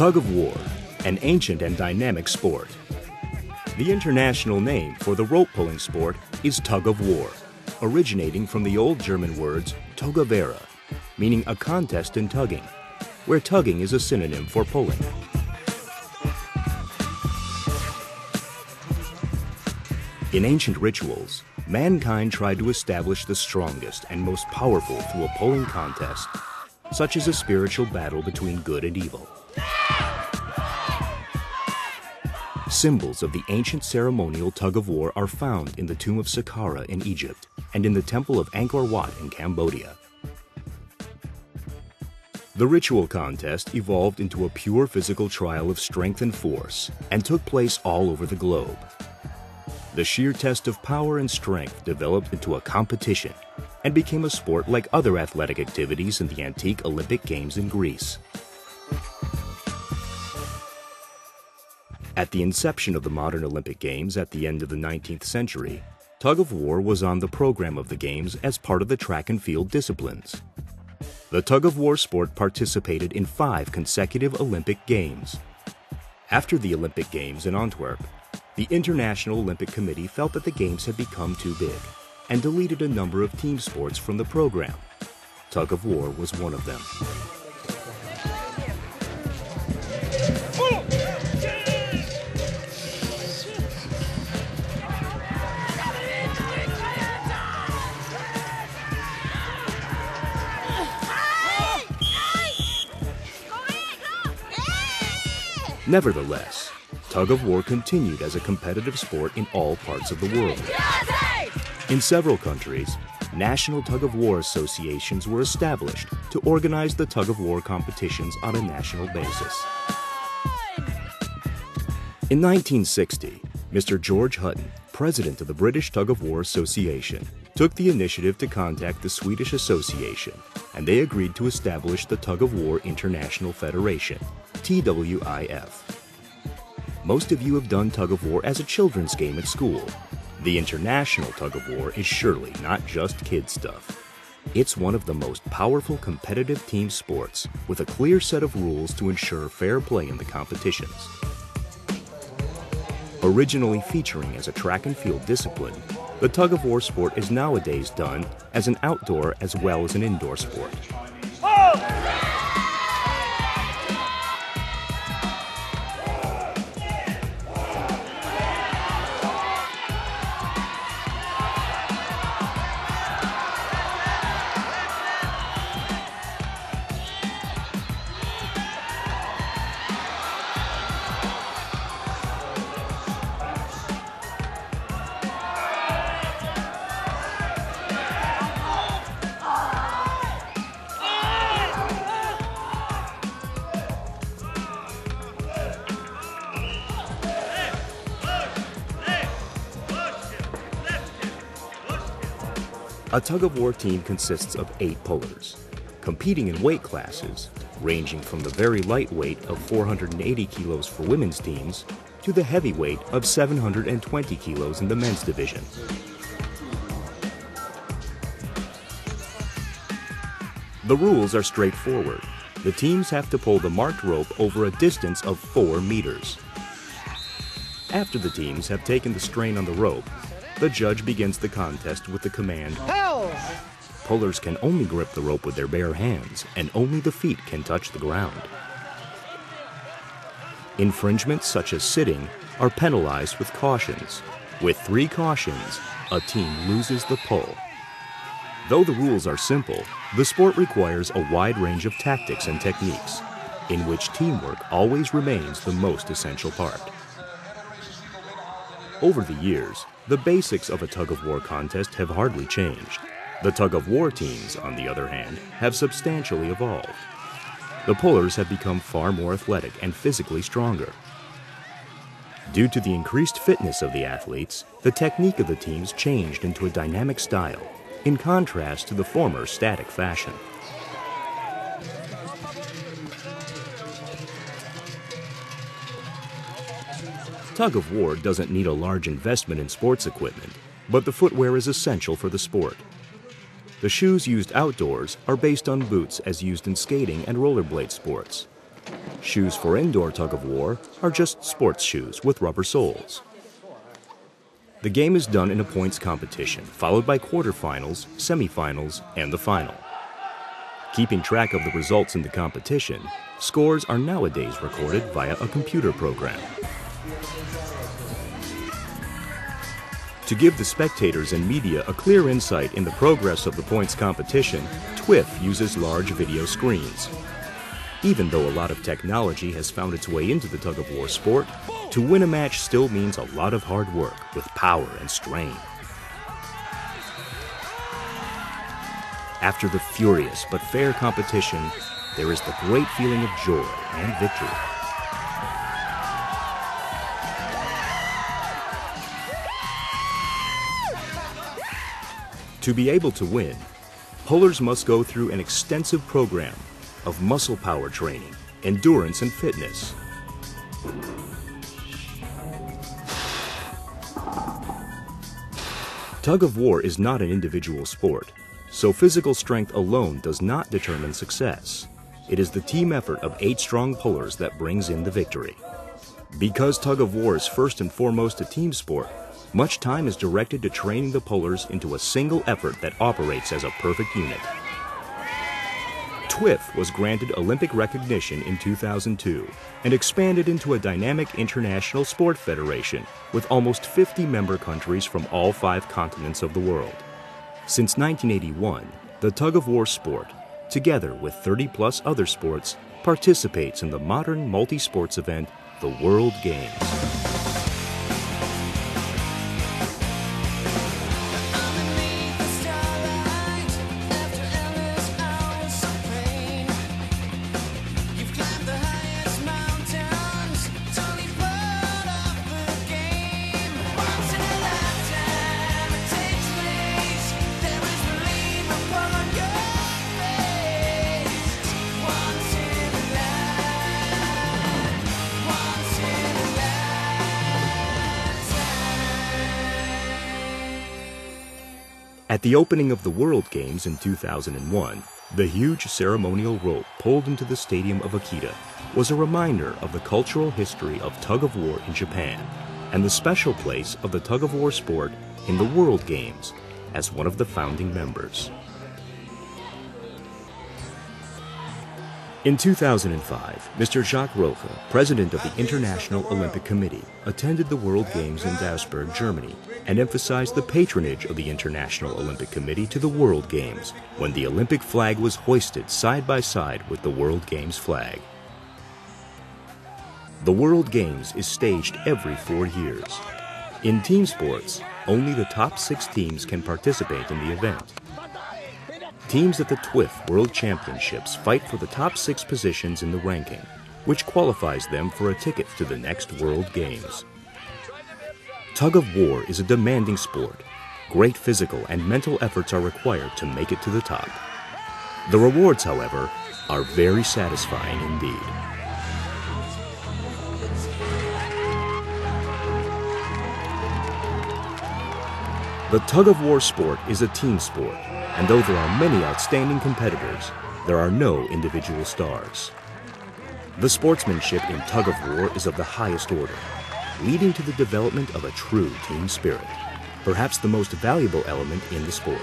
Tug of War, an ancient and dynamic sport. The international name for the rope-pulling sport is Tug of War, originating from the old German words Tug of War, meaning a contest in tugging, where tugging is a synonym for pulling. In ancient rituals, mankind tried to establish the strongest and most powerful through a pulling contest, such as a spiritual battle between good and evil. Symbols of the ancient ceremonial tug of war are found in the tomb of Saqqara in Egypt and in the temple of Angkor Wat in Cambodia. The ritual contest evolved into a pure physical trial of strength and force and took place all over the globe. The sheer test of power and strength developed into a competition and became a sport like other athletic activities in the antique Olympic Games in Greece. At the inception of the modern Olympic Games at the end of the 19th century, tug of war was on the program of the Games as part of the track and field disciplines. The tug of war sport participated in 5 consecutive Olympic Games. After the Olympic Games in Antwerp, the International Olympic Committee felt that the Games had become too big and deleted a number of team sports from the program. Tug of war was one of them. Nevertheless, tug of war continued as a competitive sport in all parts of the world. In several countries, national tug of war associations were established to organize the tug of war competitions on a national basis. In 1960, Mr. George Hutton, president of the British Tug of War Association, took the initiative to contact the Swedish Association, and they agreed to establish the Tug of War International Federation, TWIF. Most of you have done tug of war as a children's game at school. The International Tug of War is surely not just kid stuff. It's one of the most powerful competitive team sports with a clear set of rules to ensure fair play in the competitions. Originally featuring as a track and field discipline, the tug of war sport is nowadays done as an outdoor as well as an indoor sport. A tug-of-war team consists of 8 pullers, competing in weight classes ranging from the very lightweight of 480 kilos for women's teams to the heavyweight of 720 kilos in the men's division. The rules are straightforward. The teams have to pull the marked rope over a distance of 4 meters. After the teams have taken the strain on the rope, the judge begins the contest with the command, "Hell!" Pullers can only grip the rope with their bare hands, and only the feet can touch the ground. Infringements such as sitting are penalized with cautions. With 3 cautions, a team loses the pull. Though the rules are simple, the sport requires a wide range of tactics and techniques, in which teamwork always remains the most essential part. Over the years, the basics of a tug-of-war contest have hardly changed. The tug-of-war teams, on the other hand, have substantially evolved. The pullers have become far more athletic and physically stronger. Due to the increased fitness of the athletes, the technique of the teams changed into a dynamic style, in contrast to the former static fashion. Tug of war doesn't need a large investment in sports equipment, but the footwear is essential for the sport. The shoes used outdoors are based on boots as used in skating and rollerblade sports. Shoes for indoor tug of war are just sports shoes with rubber soles. The game is done in a points competition, followed by quarterfinals, semifinals, and the final. Keeping track of the results in the competition, scores are nowadays recorded via a computer program. To give the spectators and media a clear insight in the progress of the points competition, TWIF uses large video screens. Even though a lot of technology has found its way into the tug-of-war sport, to win a match still means a lot of hard work with power and strain. After the furious but fair competition, there is the great feeling of joy and victory. To be able to win, pullers must go through an extensive program of muscle power training, endurance, and fitness. Tug of war is not an individual sport, so physical strength alone does not determine success. It is the team effort of 8 strong pullers that brings in the victory. Because tug of war is first and foremost a team sport, much time is directed to training the pullers into a single effort that operates as a perfect unit. TWIF was granted Olympic recognition in 2002 and expanded into a dynamic international sport federation with almost 50 member countries from all 5 continents of the world. Since 1981, the tug-of-war sport, together with 30-plus other sports, participates in the modern multi-sports event, the World Games. At the opening of the World Games in 2001, the huge ceremonial rope pulled into the stadium of Akita was a reminder of the cultural history of tug-of-war in Japan and the special place of the tug-of-war sport in the World Games as one of the founding members. In 2005, Mr. Jacques Rocha, president of the International Olympic Committee, attended the World Games in Duisburg, Germany, and emphasized the patronage of the International Olympic Committee to the World Games when the Olympic flag was hoisted side by side with the World Games flag. The World Games is staged every 4 years. In team sports, only the top 6 teams can participate in the event. Teams at the TWIF World Championships fight for the top 6 positions in the ranking, which qualifies them for a ticket to the next World Games. Tug of war is a demanding sport. Great physical and mental efforts are required to make it to the top. The rewards, however, are very satisfying indeed. The tug-of-war sport is a team sport, and though there are many outstanding competitors, there are no individual stars. The sportsmanship in tug-of-war is of the highest order, leading to the development of a true team spirit, perhaps the most valuable element in the sport.